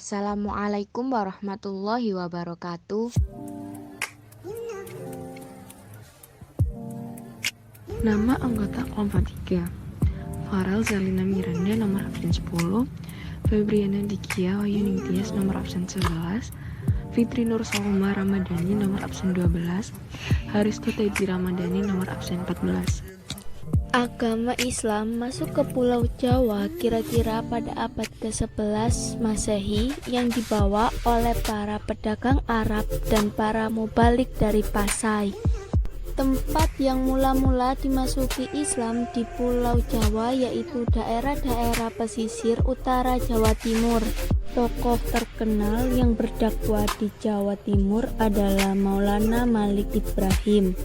Assalamualaikum warahmatullahi wabarakatuh. Nama anggota kelompok 3: Farel Zalina Miranda nomor absen 10, Febriana Dikia Wayuning Tias nomor absen 11, Fitri Nur Salma Ramadhani nomor absen 12, Haristo Teddy Ramadhani nomor absen 14. Agama Islam masuk ke Pulau Jawa kira-kira pada abad ke-11 Masehi yang dibawa oleh para pedagang Arab dan para mubalik dari Pasai. Tempat yang mula-mula dimasuki Islam di Pulau Jawa yaitu daerah-daerah pesisir utara Jawa Timur. Tokoh terkenal yang berdakwah di Jawa Timur adalah Maulana Malik Ibrahim.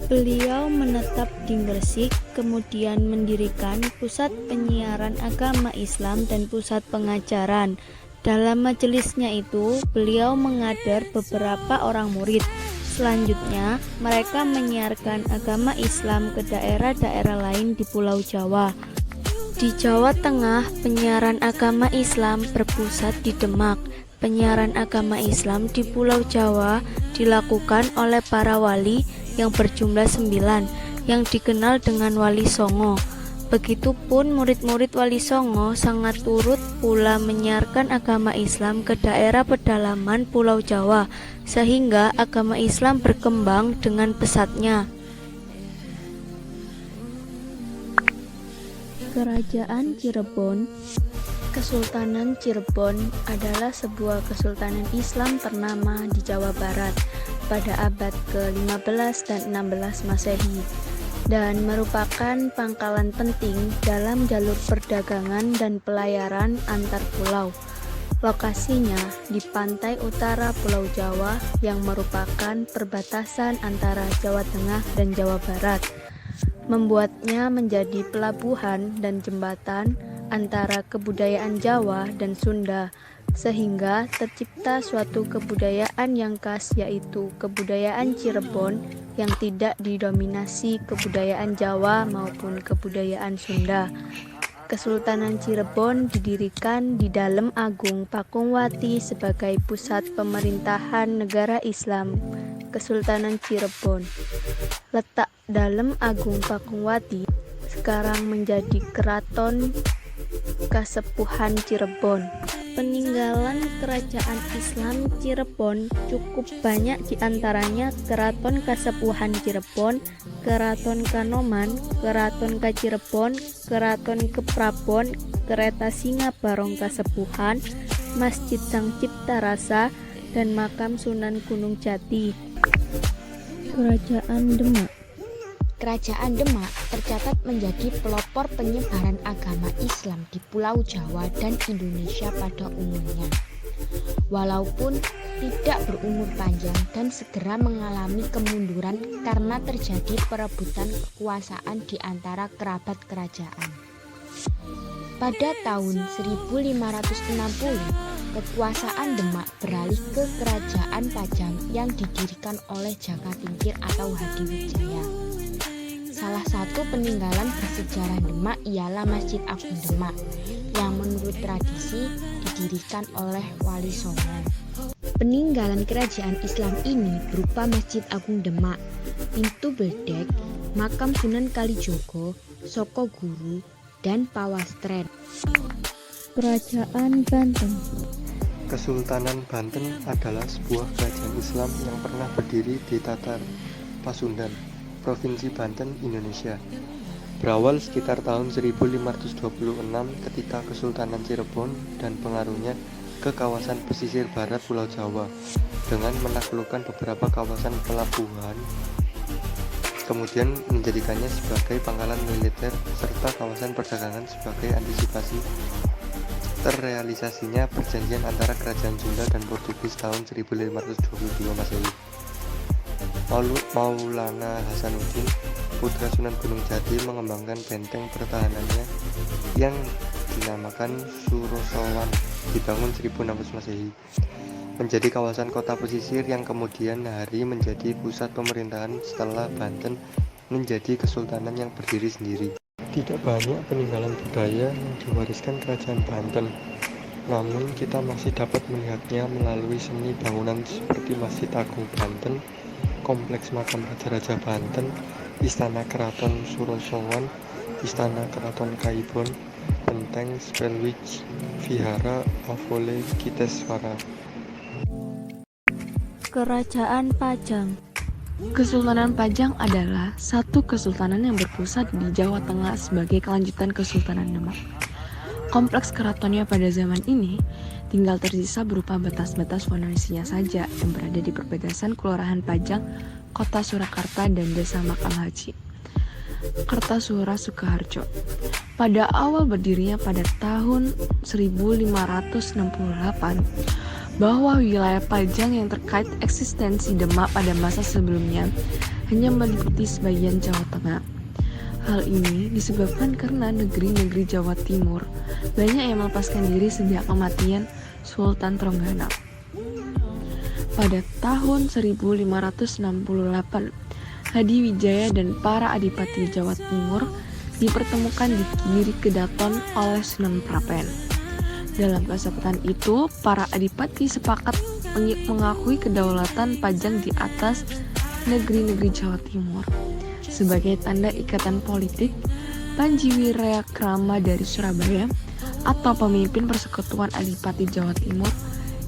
Beliau menetap di Gresik, kemudian mendirikan pusat penyiaran agama Islam dan pusat pengajaran. Dalam majelisnya itu, beliau mengajar beberapa orang murid. Selanjutnya, mereka menyiarkan agama Islam ke daerah-daerah lain di Pulau Jawa. Di Jawa Tengah, penyiaran agama Islam berpusat di Demak. Penyiaran agama Islam di Pulau Jawa dilakukan oleh para wali yang berjumlah 9, yang dikenal dengan Wali Songo. Begitupun murid-murid Wali Songo sangat turut pula menyiarkan agama Islam ke daerah pedalaman Pulau Jawa, sehingga agama Islam berkembang dengan pesatnya. Kerajaan Cirebon. Kesultanan Cirebon adalah sebuah kesultanan Islam ternama di Jawa Barat pada abad ke-15 dan 16 Masehi dan merupakan pangkalan penting dalam jalur perdagangan dan pelayaran antar pulau. Lokasinya di pantai utara Pulau Jawa yang merupakan perbatasan antara Jawa Tengah dan Jawa Barat, membuatnya menjadi pelabuhan dan jembatan antara kebudayaan Jawa dan Sunda, sehingga tercipta suatu kebudayaan yang khas, yaitu kebudayaan Cirebon yang tidak didominasi kebudayaan Jawa maupun kebudayaan Sunda. Kesultanan Cirebon didirikan di Dalem Agung Pakungwati sebagai pusat pemerintahan negara Islam Kesultanan Cirebon. Letak Dalem Agung Pakungwati sekarang menjadi Keraton Kasepuhan Cirebon. Peninggalan kerajaan Islam Cirebon cukup banyak, diantaranya Keraton Kasepuhan Cirebon, Keraton Kanoman, Keraton Kacirebon, Keraton Keprabon, Kereta Singa Barong Kasepuhan, Masjid Sang Cipta Rasa, dan Makam Sunan Gunung Jati. Kerajaan Demak. Kerajaan Demak tercatat menjadi pelopor penyebaran agama Islam di Pulau Jawa dan Indonesia pada umumnya. Walaupun tidak berumur panjang dan segera mengalami kemunduran karena terjadi perebutan kekuasaan di antara kerabat kerajaan. Pada tahun 1560, kekuasaan Demak beralih ke Kerajaan Pajang yang didirikan oleh Jaka Tingkir atau Hadiwijaya. Salah satu peninggalan bersejarah Demak ialah Masjid Agung Demak yang menurut tradisi didirikan oleh Wali Songo. Peninggalan kerajaan Islam ini berupa Masjid Agung Demak, Pintu Beldek, Makam Sunan Kalijogo, Soko Guru, dan Pawastren. Kerajaan Banten. Kesultanan Banten adalah sebuah kerajaan Islam yang pernah berdiri di Tatar Pasundan, Provinsi Banten, Indonesia. Berawal sekitar tahun 1526 ketika Kesultanan Cirebon dan pengaruhnya ke kawasan pesisir barat Pulau Jawa dengan menaklukkan beberapa kawasan pelabuhan, kemudian menjadikannya sebagai pangkalan militer serta kawasan perdagangan sebagai antisipasi terrealisasinya perjanjian antara Kerajaan Sunda dan Portugis tahun 1522 Masehi. Maulana Hasanuddin, putra Sunan Gunung Jati, mengembangkan benteng pertahanannya yang dinamakan Surosowan, dibangun 1600 Masehi, menjadi kawasan kota pesisir yang kemudian hari menjadi pusat pemerintahan setelah Banten menjadi kesultanan yang berdiri sendiri. Tidak banyak peninggalan budaya yang diwariskan Kerajaan Banten. Namun kita masih dapat melihatnya melalui seni bangunan seperti Masjid Agung Banten, Kompleks Makam Raja-Raja Banten, Istana Keraton Surosowan, Istana Keraton Kaibon, Benteng Spelwich, Vihara Avalokitesvara. Kerajaan Pajang. Kesultanan Pajang adalah satu kesultanan yang berpusat di Jawa Tengah sebagai kelanjutan Kesultanan Demak. Kompleks keratonnya pada zaman ini tinggal tersisa berupa batas-batas fondasinya saja yang berada di perbatasan Kelurahan Pajang, Kota Surakarta, dan Desa Makam Haji, Kertasura, Sukoharjo. Pada awal berdirinya pada tahun 1568, bahwa wilayah Pajang yang terkait eksistensi Demak pada masa sebelumnya hanya meliputi sebagian Jawa Tengah. Hal ini disebabkan karena negeri-negeri Jawa Timur banyak yang melepaskan diri sejak kematian Sultan Trenggana. Pada tahun 1568, Hadi Wijaya dan para adipati Jawa Timur dipertemukan di Giri Kedaton oleh Sunan Prapen. Dalam kesepakatan itu, para adipati sepakat mengakui kedaulatan Pajang di atas negeri-negeri Jawa Timur. Sebagai tanda ikatan politik, Panji Wirayakrama dari Surabaya atau pemimpin persekutuan adipati Jawa Timur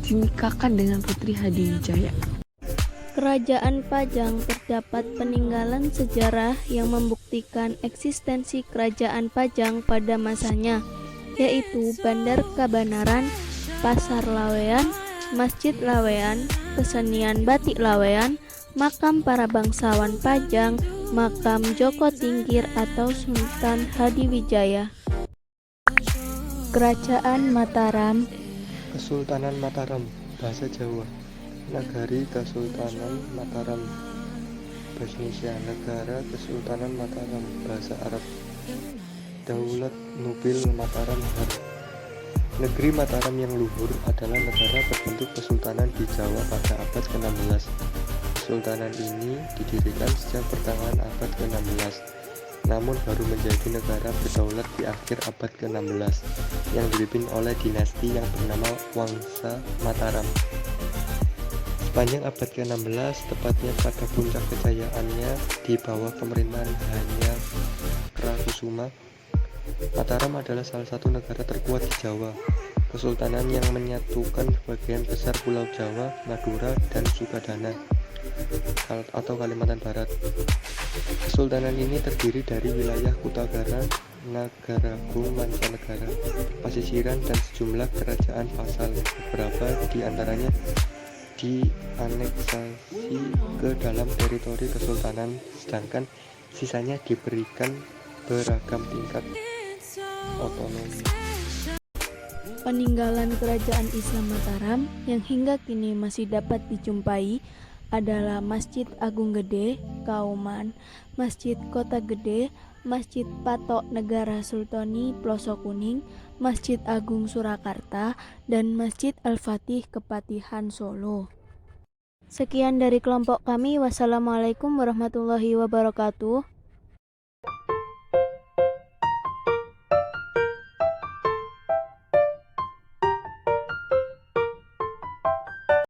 dinikahkan dengan Putri Hadi Wijaya. Kerajaan Pajang terdapat peninggalan sejarah yang membuktikan eksistensi Kerajaan Pajang pada masanya, yaitu Bandar Kabanaran, Pasar Lawean, Masjid Lawean, Kesenian Batik Lawean, Makam para bangsawan Pajang, Makam Joko Tingkir atau Sultan Hadiwijaya. Kerajaan Mataram. Kesultanan Mataram, bahasa Jawa. Nagari Kesultanan Mataram, bahasa Indonesia. Negara Kesultanan Mataram, bahasa Arab. Daulat Nubil Mataram Har. Negeri Mataram yang luhur adalah negara berbentuk kesultanan di Jawa pada abad ke-16. Kesultanan ini didirikan sejak pertengahan abad ke-16, namun baru menjadi negara berdaulat di akhir abad ke-16 yang dipimpin oleh dinasti yang bernama Wangsa Mataram. Sepanjang abad ke-16, tepatnya pada puncak kejayaannya di bawah pemerintahan Hanya Prakusuma, Mataram adalah salah satu negara terkuat di Jawa, kesultanan yang menyatukan sebagian besar Pulau Jawa, Madura, dan Sukadana atau Kalimantan Barat. Kesultanan ini terdiri dari wilayah Kutagara, Nagaragung, Mancanegara, Pasisiran, dan sejumlah kerajaan vasal. Beberapa di antaranya dianeksasi ke dalam teritori kesultanan, sedangkan sisanya diberikan beragam tingkat otonomi. Peninggalan Kerajaan Islam Mataram yang hingga kini masih dapat dijumpai adalah Masjid Agung Gede, Kauman, Masjid Kota Gede, Masjid Patok Negara Sultani Ploso Kuning, Masjid Agung Surakarta, dan Masjid Al-Fatih Kepatihan Solo. Sekian dari kelompok kami. Wassalamualaikum warahmatullahi wabarakatuh.